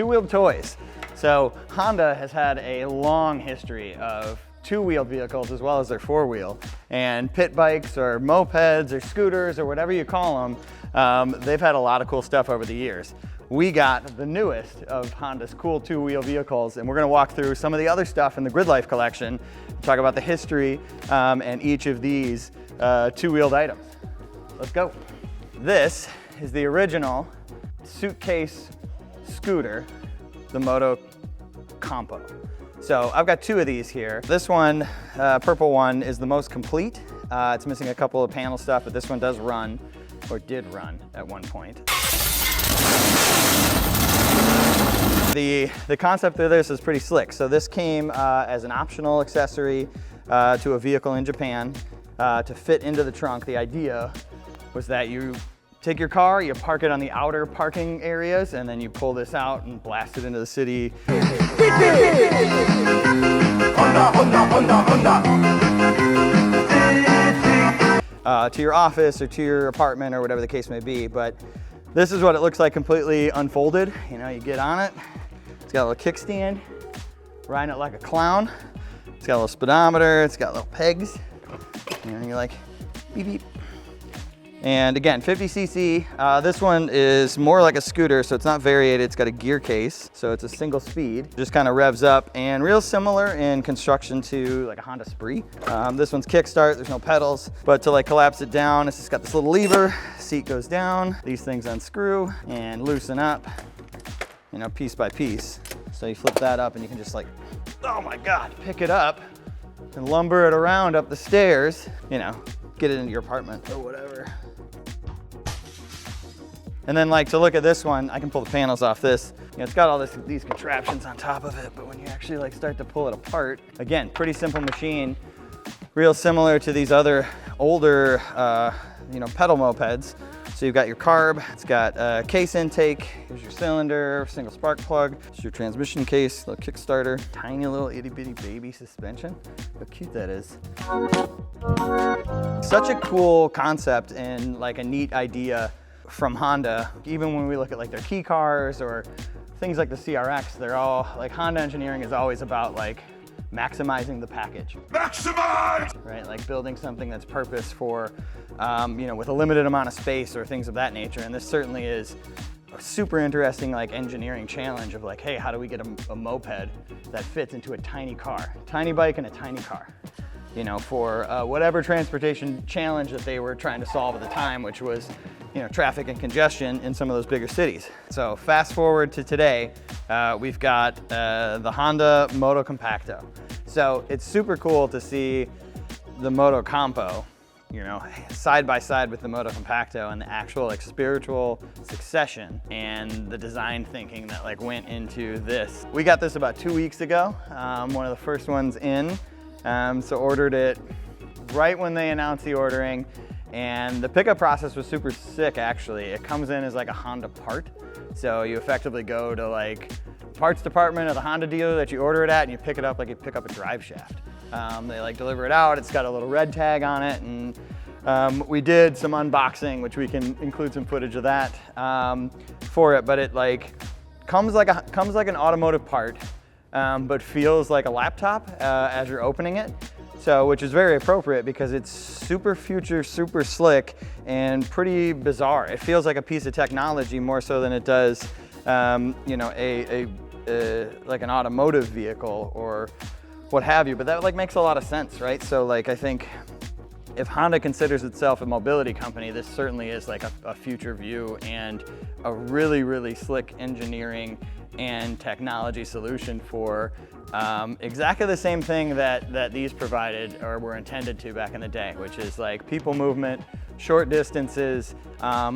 two-wheeled toys. So Honda has had a long history of two-wheeled vehicles as well as their four-wheel, and pit bikes or mopeds or scooters or whatever you call them, they've had a lot of cool stuff over the years. We got the newest of Honda's cool two-wheel vehicles, and we're gonna walk through some of the other stuff in the GRIDLIFE collection, talk about the history and each of these two-wheeled items. Let's go. This is the original suitcase scooter, the Motocompo. So I've got two of these here. This one, purple one, is the most complete. It's missing a couple of panel stuff, but this one does run, or did run at one point. The concept of this is pretty slick. So this came as an optional accessory to a vehicle in Japan to fit into the trunk. The idea was that you take your car, you park it on the outer parking areas, and then you pull this out and blast it into the city. To your office or to your apartment or whatever the case may be. But this is what it looks like completely unfolded. You know, you get on it, it's got a little kickstand, riding it like a clown. It's got a little speedometer, it's got little pegs. And you're like, beep, beep. And again, 50cc. This one is more like a scooter, so it's not variated. It's got a gear case, so it's a single speed. Just kind of revs up, and real similar in construction to like a Honda Spree. This one's kickstart, there's no pedals, but to like collapse it down, it's just got this little lever, seat goes down, these things unscrew and loosen up, you know, piece by piece. So you flip that up and you can just like, oh my God, pick it up and lumber it around up the stairs, you know, get it into your apartment or whatever. And then like to look at this one, I can pull the panels off this. You know, it's got all these contraptions on top of it, but when you actually like start to pull it apart, again, pretty simple machine, real similar to these other older, you know, pedal mopeds. So you've got your carb, it's got a case intake, here's your cylinder, single spark plug, here's your transmission case, little Kickstarter, tiny little itty bitty baby suspension. How cute that is. Such a cool concept and like a neat idea from Honda. Even when we look at like their key cars or things like the CRX, they're all like, Honda engineering is always about like maximizing the package. Maximize! Right, like building something that's purpose for, you know, with a limited amount of space or things of that nature. And this certainly is a super interesting like engineering challenge of like, hey, how do we get a moped that fits into a tiny car, tiny bike and a tiny car, you know, for whatever transportation challenge that they were trying to solve at the time, which was, you know, traffic and congestion in some of those bigger cities. So fast forward to today, we've got the Honda Motocompacto. So it's super cool to see the Motocompo, you know, side by side with the Motocompacto and the actual like spiritual succession and the design thinking that like went into this. We got this about 2 weeks ago, one of the first ones in. So ordered it right when they announced the ordering. And the pickup process was super sick, actually. It comes in as like a Honda part. So you effectively go to like parts department of the Honda dealer that you order it at, and you pick it up like you pick up a drive shaft. They like deliver it out. It's got a little red tag on it, and we did some unboxing, which we can include some footage of that for it. But it like comes like an automotive part, but feels like a laptop as you're opening it. So, which is very appropriate because it's super future, super slick, and pretty bizarre. It feels like a piece of technology more so than it does, you know, like an automotive vehicle or what have you. But that like makes a lot of sense, right? So, like, I think if Honda considers itself a mobility company, this certainly is like a future view and a really, really slick engineering and technology solution for exactly the same thing that these provided or were intended to back in the day, which is like people movement, short distances,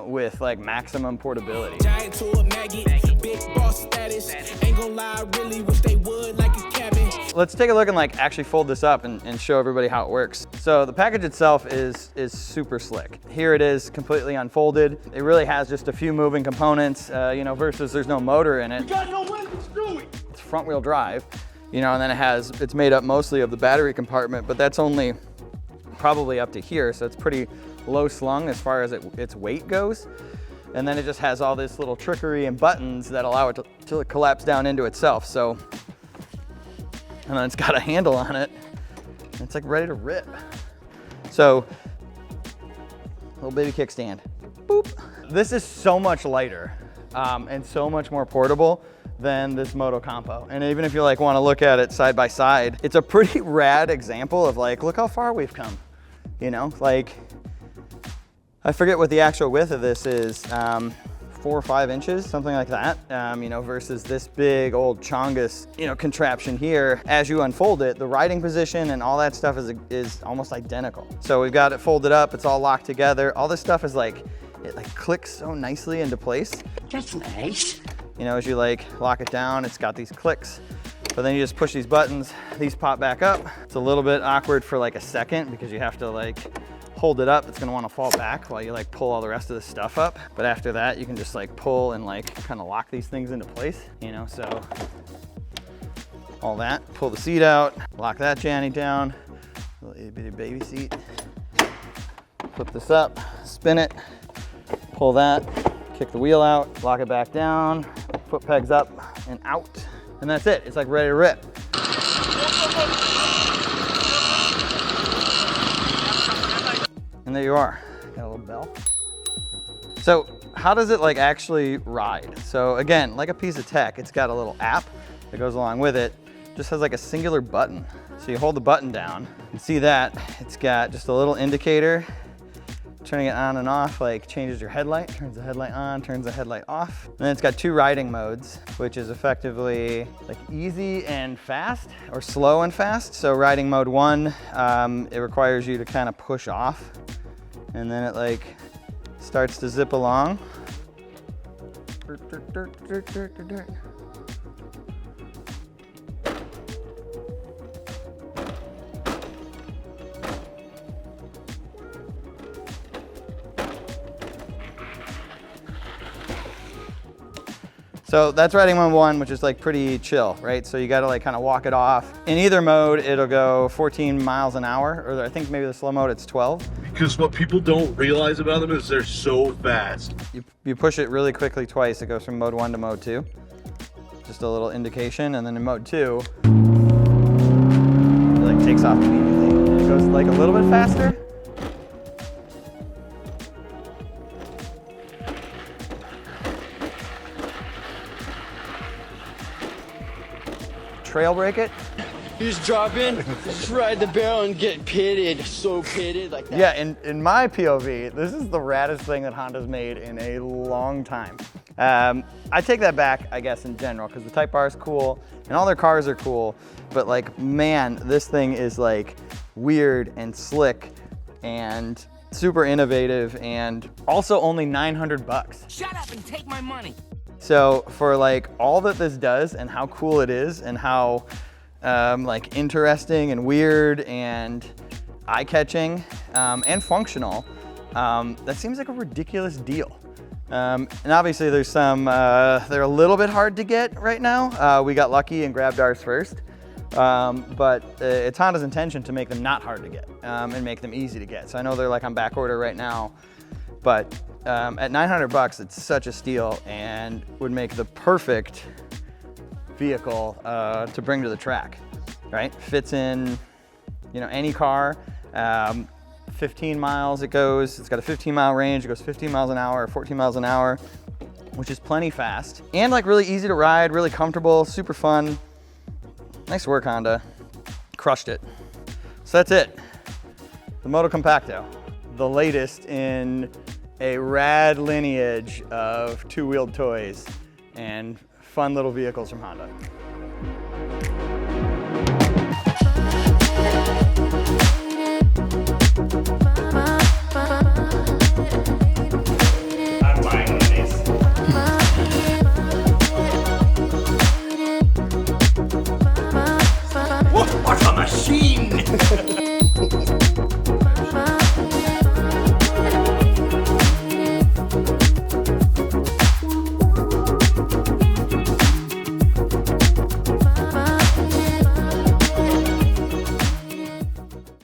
with like maximum portability. Giant to a maggot, big boss status, ain't gonna lie, I really wish they would like a cabin. Let's take a look and like actually fold this up and show everybody how it works. So the package itself is super slick. Here it is completely unfolded. It really has just a few moving components, you know, versus there's no motor in it. We got no wind, screw it. It's front wheel drive, you know, and then it's made up mostly of the battery compartment, but that's only probably up to here, so it's pretty low slung as far as its weight goes. And then it just has all this little trickery and buttons that allow it to collapse down into itself. So, and then it's got a handle on it. And it's like ready to rip. So, little baby kickstand. Boop. This is so much lighter and so much more portable than this Motocompo. And even if you like want to look at it side by side, it's a pretty rad example of like, look how far we've come. You know, like, I forget what the actual width of this is, 4 or 5 inches, something like that, you know, versus this big old Chongus, you know, contraption here. As you unfold it, the riding position and all that stuff is almost identical. So we've got it folded up, it's all locked together. All this stuff is like, it like clicks so nicely into place. That's nice. You know, as you like lock it down, it's got these clicks, but then you just push these buttons, these pop back up. It's a little bit awkward for like a second because you have to like hold it up. It's gonna wanna fall back while you like pull all the rest of the stuff up. But after that, you can just like pull and like kind of lock these things into place, you know, so all that, pull the seat out, lock that Janny down, little itty bitty baby seat. Flip this up, spin it, pull that, kick the wheel out, lock it back down, foot pegs up and out. And that's it, it's like ready to rip. And there you are, got a little bell. So how does it like actually ride? So again, like a piece of tech, it's got a little app that goes along with it. Just has like a singular button. So you hold the button down, you see that, it's got just a little indicator. Turning it on and off like changes your headlight, turns the headlight on, turns the headlight off. And then it's got 2 riding modes, which is effectively like easy and fast or slow and fast. So riding mode 1, it requires you to kind of push off, and then it like starts to zip along. So that's riding mode 1, which is like pretty chill, right? So you gotta like kind of walk it off. In either mode, it'll go 14 miles an hour, or I think maybe the slow mode, it's 12. Because what people don't realize about them is they're so fast. You push it really quickly twice, it goes from mode 1 to mode 2. Just a little indication, and then in mode 2, it like takes off immediately. It goes like a little bit faster. Trail brake it. You just drop in, just ride the barrel and get pitted, so pitted like that. Yeah, in my POV, this is the raddest thing that Honda's made in a long time. I take that back, I guess, in general, because the Type R is cool and all their cars are cool, but like, man, this thing is like weird and slick and super innovative, and also only $900. Shut up and take my money. So for like all that this does and how cool it is and how like interesting and weird and eye-catching and functional, that seems like a ridiculous deal. And obviously there's some, they're a little bit hard to get right now. We got lucky and grabbed ours first, but it's Honda's intention to make them not hard to get and make them easy to get. So I know they're like on back order right now, but at $900, it's such a steal and would make the perfect vehicle to bring to the track, right? Fits in, you know, any car. 15 miles it goes. It's got a 15-mile range. It goes 15 miles an hour, 14 miles an hour, which is plenty fast. And like really easy to ride, really comfortable, super fun. Nice work, Honda. Crushed it. So that's it. The Motocompacto, the latest in a rad lineage of two-wheeled toys and fun little vehicles from Honda. I'm buying one of these. What's a machine?